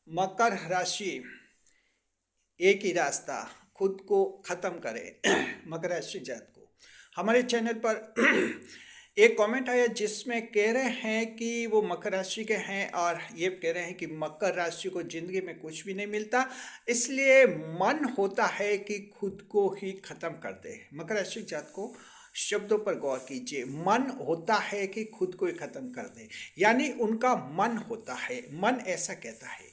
मकर राशि एक ही रास्ता, खुद को खत्म करें। मकर राशि जात को हमारे चैनल पर एक कमेंट आया जिसमें कह रहे हैं कि वो मकर राशि के हैं और ये कह रहे हैं कि मकर राशि को जिंदगी में कुछ भी नहीं मिलता, इसलिए मन होता है कि खुद को ही खत्म कर दे। मकर राशि जात को शब्दों पर गौर कीजिए। मन होता है कि खुद को ही खत्म कर दे, यानी उनका मन होता है, मन ऐसा कहता है,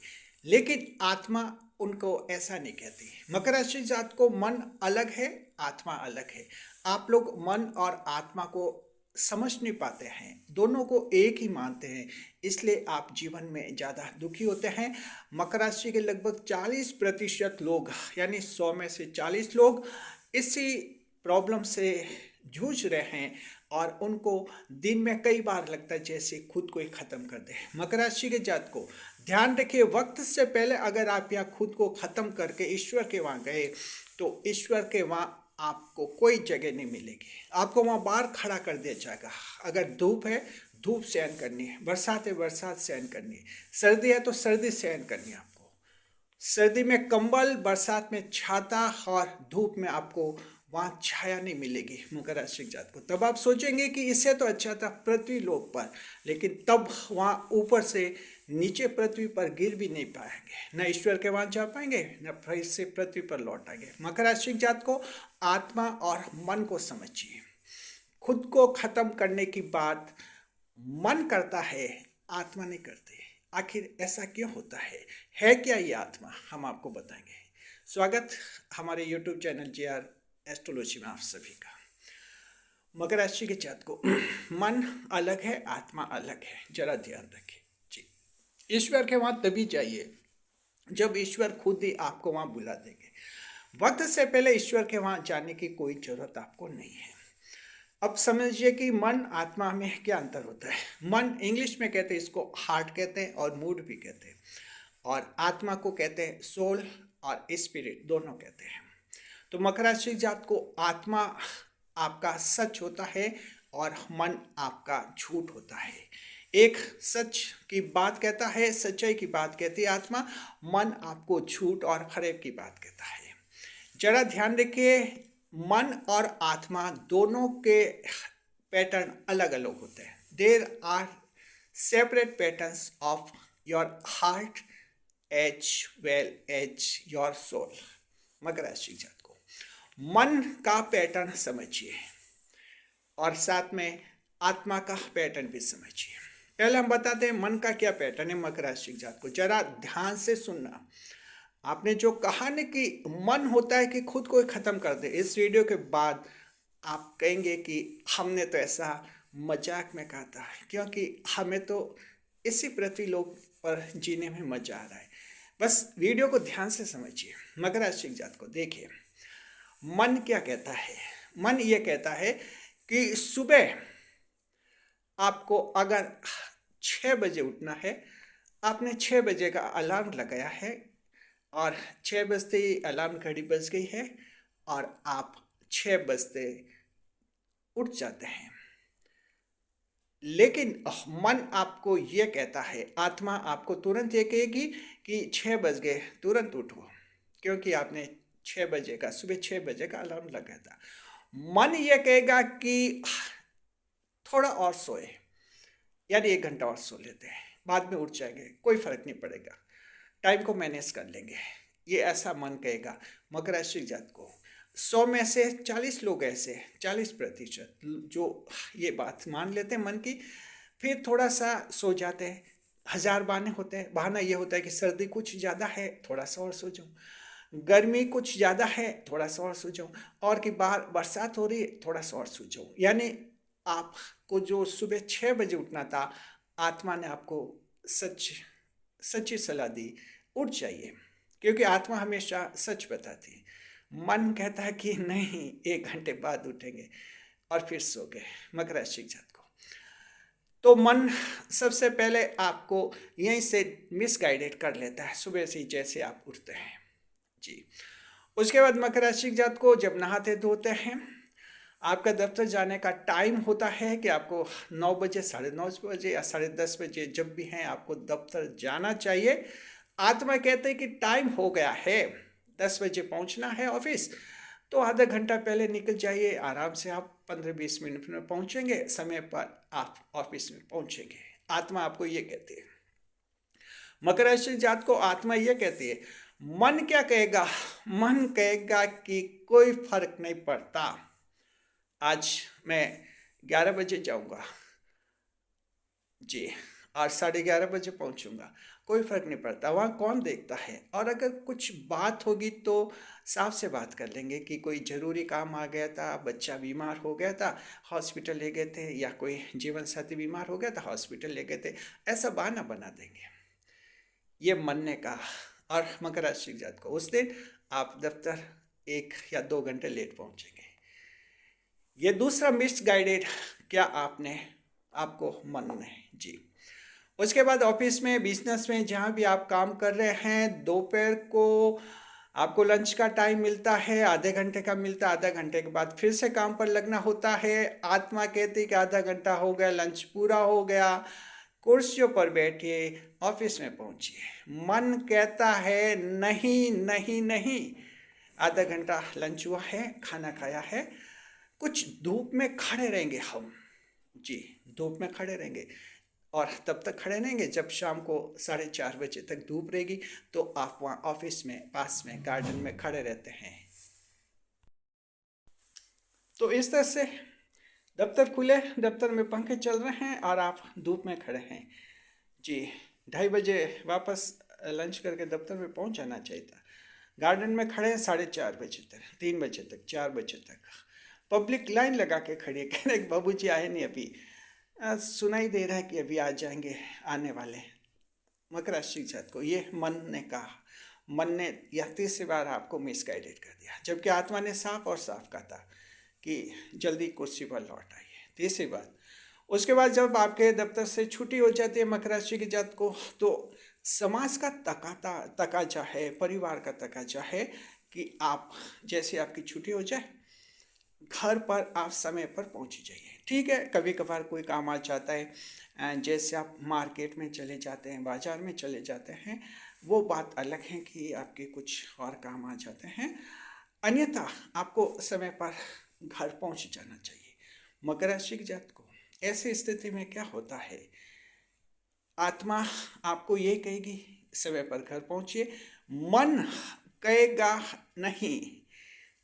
लेकिन आत्मा उनको ऐसा नहीं कहती। मकर राशि जात को मन अलग है, आत्मा अलग है। आप लोग मन और आत्मा को समझ नहीं पाते हैं, दोनों को एक ही मानते हैं, इसलिए आप जीवन में ज़्यादा दुखी होते हैं। मकर राशि के लगभग 40% लोग, यानी 100 में से 40 लोग इसी प्रॉब्लम से जूझ रहे हैं और उनको दिन में कई बार लगता है जैसे खुद को ही ख़त्म कर दे। मकर राशि के जात को ध्यान रखिए, वक्त से पहले अगर आप यहाँ खुद को ख़त्म करके ईश्वर के वहाँ गए तो ईश्वर के वहाँ आपको कोई जगह नहीं मिलेगी, आपको वहाँ बाहर खड़ा कर दिया जाएगा। अगर धूप है, धूप सहन करनी है, बरसात है, बरसात सहन करनी है, सर्दी है तो सर्दी सहन करनी है आपको। सर्दी में कंबल, बरसात में छाता और धूप में आपको वहाँ छाया नहीं मिलेगी। मकर राशि जात को तब आप सोचेंगे कि इससे तो अच्छा था पृथ्वी लोक पर, लेकिन तब वहाँ ऊपर से नीचे पृथ्वी पर गिर भी नहीं पाएंगे, न ईश्वर के वहाँ जा पाएंगे, न फिर से पृथ्वी पर लौट आएंगे। मकर राशि जात को आत्मा और मन को समझिए। खुद को खत्म करने की बात मन करता है, आत्मा नहीं करती। आखिर ऐसा क्यों होता है क्या ये आत्मा, हम आपको बताएंगे। स्वागत हमारे यूट्यूब चैनल JR एस्ट्रोलॉजी में आप सभी का। मकर राशि के जात को मन अलग है, आत्मा अलग है, जरा ध्यान रखें जी। ईश्वर के वहाँ तभी जाइए जब ईश्वर खुद ही आपको वहाँ बुला देंगे। वक्त से पहले ईश्वर के वहाँ जाने की कोई जरूरत आपको नहीं है। अब समझिए कि मन आत्मा में क्या अंतर होता है। मन इंग्लिश में कहते हैं, इसको हार्ट कहते हैं और मूड भी कहते हैं, और आत्मा को कहते हैं सोल और स्पिरिट, दोनों कहते हैं। तो मकर राशि जात को आत्मा आपका सच होता है और मन आपका झूठ होता है। एक सच की बात कहता है, सच्चाई की बात कहती है आत्मा, मन आपको झूठ और फरेब की बात कहता है। जरा ध्यान रखिए, मन और आत्मा दोनों के पैटर्न अलग अलग होते हैं। There are separate patterns of your heart as well as your soul. मकर राशि जात को मन का पैटर्न समझिए और साथ में आत्मा का पैटर्न भी समझिए। पहले हम बताते हैं मन का क्या पैटर्न है मकर राशि जात को, जरा ध्यान से सुनना। आपने जो कहा ना कि मन होता है कि खुद को ही खत्म कर दे, इस वीडियो के बाद आप कहेंगे कि हमने तो ऐसा मजाक में कहा था, क्योंकि हमें तो इसी पृथ्वी लोक पर जीने में मजा आ रहा है। बस वीडियो को ध्यान से समझिए। मकर राशि जात को देखिए, मन क्या कहता है। मन ये कहता है कि सुबह आपको अगर 6 बजे उठना है, आपने 6 बजे का अलार्म लगाया है और 6 बजते ही अलार्म घड़ी बज गई है और आप 6 बजते उठ जाते हैं, लेकिन मन आपको ये कहता है, आत्मा आपको तुरंत ये कहेगी कि 6 बज गए, तुरंत उठो, क्योंकि आपने 6 बजे का, सुबह 6 बजे का अलार्म लगाया था। मन ये कहेगा कि थोड़ा और सोए, यानी 1 घंटा और सो लेते हैं, बाद में उठ जाएंगे, कोई फर्क नहीं पड़ेगा, टाइम को मैनेज कर लेंगे, ये ऐसा मन कहेगा। मकर राशि जात को 100 में से 40 लोग ऐसे, 40% जो ये बात मान लेते हैं मन की, फिर थोड़ा सा सो जाते हैं। 1000 बहाने होते हैं। बहाना ये होता है कि सर्दी कुछ ज़्यादा है, थोड़ा सा और सो जाऊँ, गर्मी कुछ ज़्यादा है, थोड़ा सा और सो जाऊँ, और कि बाहर बरसात हो रही है, थोड़ा सा और सो जाऊँ। यानी आपको जो सुबह 6 बजे उठना था, आत्मा ने आपको सच्ची सलाह दी, उठ जाइए, क्योंकि आत्मा हमेशा सच बताती है। मन कहता है कि नहीं, 1 घंटे बाद उठेंगे, और फिर सो गए। मकर राशि जात को तो मन सबसे पहले आपको यहीं से मिसगाइडेड कर लेता है, सुबह से जैसे आप उठते हैं जी। उसके बाद मकर राशि जात को जब नहाते धोते हैं, आपका दफ्तर जाने का टाइम होता है कि आपको 9 बजे, 9:30 बजे या 10:30 बजे, जब भी हैं आपको दफ्तर जाना चाहिए। आत्मा कहते हैं कि टाइम हो गया है, 10 बजे पहुंचना है ऑफिस, तो आधा घंटा पहले निकल जाइए, आराम से आप 15-20 मिनट में पहुंचेंगे, समय पर आप ऑफिस में पहुंचेंगे। आत्मा आपको ये कहती है। मकर राशि जात को आत्मा ये कहती है, मन क्या कहेगा? मन कहेगा कि कोई फर्क नहीं पड़ता, आज मैं 11 बजे जाऊंगा जी, और 11:30 बजे पहुंचूंगा, कोई फर्क नहीं पड़ता, वहाँ कौन देखता है। और अगर कुछ बात होगी तो साफ से बात कर लेंगे कि कोई ज़रूरी काम आ गया था, बच्चा बीमार हो गया था, हॉस्पिटल ले गए थे, या कोई जीवन साथी बीमार हो गया था, हॉस्पिटल ले गए थे, ऐसा बहाना बना देंगे। ये मानने का। और मकर राशि जात को उस दिन आप दफ्तर 1 या 2 घंटे लेट पहुंचेंगे। ये दूसरा मिस गाइडेड क्या आपने आपको मन में जी। उसके बाद ऑफिस में, बिजनेस में, जहाँ भी आप काम कर रहे हैं, दोपहर को आपको लंच का टाइम मिलता है, आधे घंटे का मिलता है, आधा घंटे के बाद फिर से काम पर लगना होता है। आत्मा कहती कि आधा घंटा हो गया, लंच पूरा हो गया, कुर्सियों पर बैठिए, ऑफिस में पहुंचिए। मन कहता है नहीं नहीं नहीं, आधा घंटा लंच हुआ है, खाना खाया है, कुछ धूप में खड़े रहेंगे हम जी, धूप में खड़े रहेंगे। और तब तक खड़े रहेंगे जब शाम को 4:30 बजे तक धूप रहेगी, तो आप वहाँ ऑफिस में पास में गार्डन में खड़े रहते हैं। तो इस तरह से दफ्तर खुले, दफ्तर में पंखे चल रहे हैं और आप धूप में खड़े हैं जी। 2:30 बजे वापस लंच करके दफ्तर में पहुंच जाना चाहिए था, गार्डन में खड़े हैं 4:30 बजे तक, 3 बजे तक, 4 बजे तक। पब्लिक लाइन लगा के खड़ी है, कह रहे बाबू जी आए नहीं अभी, सुनाई दे रहा है कि अभी आ जाएंगे, आने वाले। मकर राशि जात को ये मन ने कहा, मन ने यह तीसरी बार आपको मिसगाइडेड कर दिया, जबकि आत्मा ने साफ और साफ कहा था कि जल्दी कुर्सी पर लौट आइए, तीसरी बार। उसके बाद जब आपके दफ्तर से छुट्टी हो जाती है मकर राशि की जात को, तो समाज का तकाजा है, परिवार का तकाजा है कि आप जैसे आपकी छुट्टी हो जाए, घर पर आप समय पर पहुंच जाइए। ठीक है, कभी कभार कोई काम आ जाता है, जैसे आप मार्केट में चले जाते हैं, बाजार में चले जाते हैं, वो बात अलग है कि आपके कुछ और काम आ जाते हैं, अन्यथा आपको समय पर घर पहुंच जाना चाहिए। मकर राशि की जात को ऐसी स्थिति में क्या होता है, आत्मा आपको ये कहेगी समय पर घर पहुंचिए, मन कहेगा नहीं,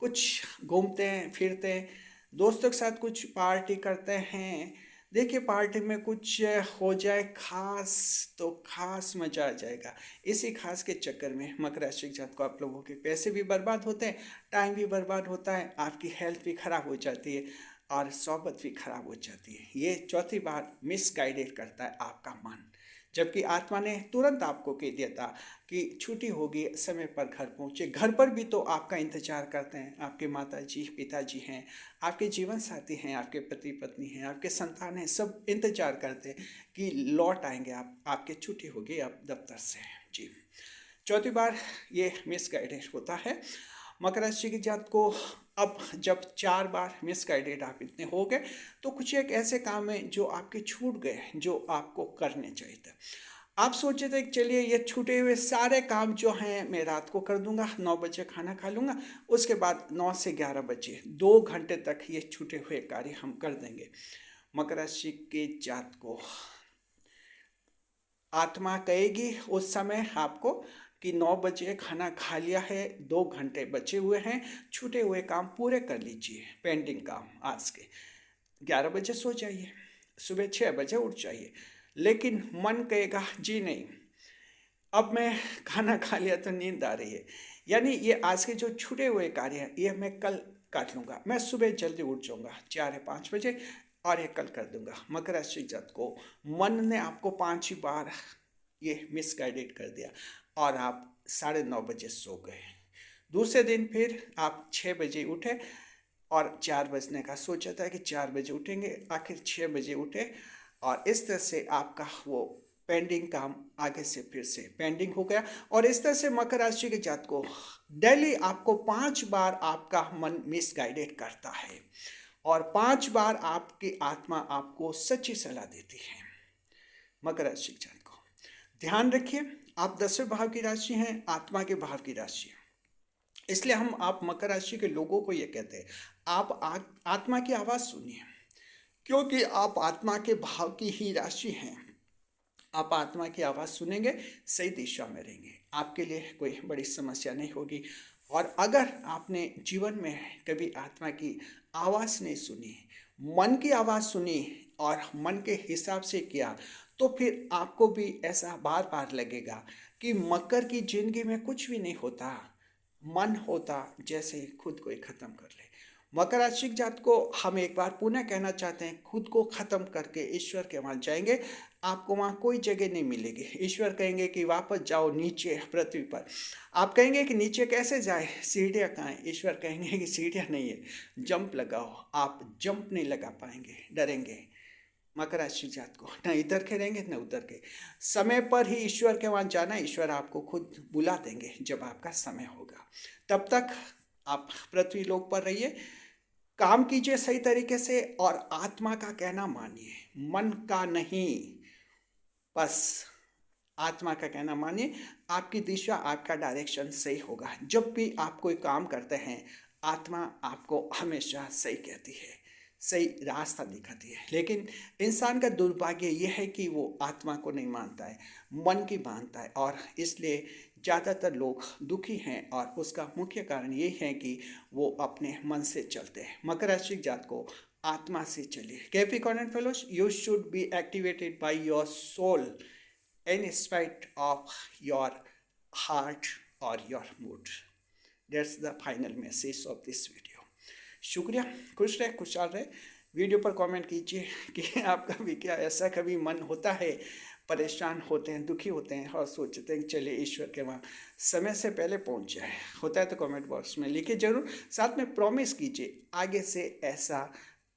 कुछ घूमते हैं फिरते हैं, दोस्तों के साथ कुछ पार्टी करते हैं, देखिए पार्टी में कुछ हो जाए खास तो खास मजा आ जाएगा। इसी खास के चक्कर में मकर राशि के जात को आप लोगों के पैसे भी बर्बाद होते हैं, टाइम भी बर्बाद होता है, आपकी हेल्थ भी खराब हो जाती है और सोबत भी खराब हो जाती है। ये चौथी बार मिसगाइडेड करता है आपका मन, जबकि आत्मा ने तुरंत आपको कह दिया था कि छुट्टी होगी, समय पर घर पहुँचे। घर पर भी तो आपका इंतजार करते हैं, आपके माता जी पिताजी हैं, आपके जीवन साथी हैं, आपके पति पत्नी हैं, आपके संतान हैं, सब इंतजार करते हैं कि लौट आएंगे आप, आपकी छुट्टी होगी आप दफ्तर से जी। चौथी बार ये मिसगाइडेड होता है मकर राशि की जात को। अब जब 4 बार मिसगाइडेड आप इतने हो गए, तो कुछ एक ऐसे काम है जो आपके छूट गए, जो आपको करने चाहिए थे। आप सोचे थे कि चलिए ये छूटे हुए सारे काम जो हैं मैं रात को कर दूंगा, 9 बजे खाना खा लूँगा, उसके बाद 9 से 11 बजे 2 घंटे तक ये छूटे हुए कार्य हम कर देंगे। मकर राशि के जात को आत्मा कहेगी उस समय आपको कि 9 बजे खाना खा लिया है, 2 घंटे बचे हुए हैं, छूटे हुए काम पूरे कर लीजिए, पेंडिंग काम आज के। 11 बजे सो जाइए, सुबह 6 बजे उठ जाइए। लेकिन मन कहेगा जी नहीं, अब मैं खाना खा लिया तो नींद आ रही है, यानी ये आज के जो छूटे हुए कार्य हैं ये मैं कल काट लूँगा, मैं सुबह जल्दी उठ जाऊँगा 4 या 5 बजे और ये कल कर दूंगा। मकर राशि जात को मन ने आपको 5 ही बार ये मिसगाइडेड कर दिया और आप 9:30 बजे सो गए। दूसरे दिन फिर आप 6 बजे उठे और 4 बजने का सोचा था कि 4 बजे उठेंगे, आखिर 6 बजे उठे और इस तरह से आपका वो पेंडिंग काम आगे से फिर से पेंडिंग हो गया। और इस तरह से मकर राशि के जात को डेली आपको 5 बार आपका मन मिसगाइडेड करता है और 5 बार आपकी आत्मा आपको सच्ची सलाह देती है। मकर राशि के जात को ध्यान रखिए, आप 10वें भाव की राशि हैं, आत्मा के भाव की राशि हैं। इसलिए आप मकर राशि के लोगों को ये कहते हैं, आप आत्मा की आवाज़ सुनिए, क्योंकि आप आत्मा के भाव की ही राशि हैं। आप आत्मा की आवाज़ सुनेंगे, सही दिशा में रहेंगे, आपके लिए कोई बड़ी समस्या नहीं होगी। और अगर आपने जीवन में कभी आत्मा की आवाज़ नहीं सुनी, मन की आवाज़ सुनी और मन के हिसाब से किया, तो फिर आपको भी ऐसा बार बार लगेगा कि मकर की ज़िंदगी में कुछ भी नहीं होता, मन होता जैसे खुद को ही ख़त्म कर ले। मकर राशि जात को हम एक बार पुनः कहना चाहते हैं, खुद को ख़त्म करके ईश्वर के वहाँ जाएंगे, आपको वहाँ कोई जगह नहीं मिलेगी। ईश्वर कहेंगे कि वापस जाओ नीचे पृथ्वी पर। आप कहेंगे कि नीचे कैसे जाए, सीढ़ियाँ कहाँ हैं? ईश्वर कहेंगे कि सीढ़ियाँ नहीं है, जंप लगाओ। आप जंप नहीं लगा पाएंगे, डरेंगे। मकर राशि जात को न इधर के रहेंगे न उधर के, समय पर ही ईश्वर के वहाँ जाना, ईश्वर आपको खुद बुला देंगे जब आपका समय होगा। तब तक आप पृथ्वी लोक पर रहिए, काम कीजिए सही तरीके से और आत्मा का कहना मानिए, मन का नहीं। बस आत्मा का कहना मानिए, आपकी दिशा, आपका डायरेक्शन सही होगा। जब भी आप कोई काम करते हैं, आत्मा आपको हमेशा सही कहती है, सही रास्ता दिखाती है। लेकिन इंसान का दुर्भाग्य यह है कि वो आत्मा को नहीं मानता है, मन की मानता है, और इसलिए ज़्यादातर लोग दुखी हैं। और उसका मुख्य कारण ये है कि वो अपने मन से चलते हैं। मकर राशि जात को आत्मा से चलिए। Capricorn and fellows, you should be activated by your soul in spite of your heart or your mood. That's the final message of this video. शुक्रिया, खुश रहे, खुशहाल रहे। वीडियो पर कमेंट कीजिए कि आपका भी क्या ऐसा कभी मन होता है, परेशान होते हैं, दुखी होते हैं और सोचते हैं कि चलिए ईश्वर के वहाँ समय से पहले पहुँच जाए। होता है तो कमेंट बॉक्स में लिखिए ज़रूर। साथ में प्रॉमिस कीजिए आगे से ऐसा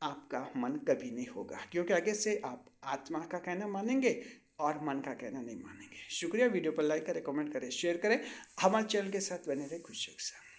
आपका मन कभी नहीं होगा, क्योंकि आगे से आप आत्मा का कहना मानेंगे और मन का कहना नहीं मानेंगे। शुक्रिया। वीडियो पर लाइक करें, कमेंट करें, शेयर करें, हमारे चैनल के साथ बने रहे। खुश रखें।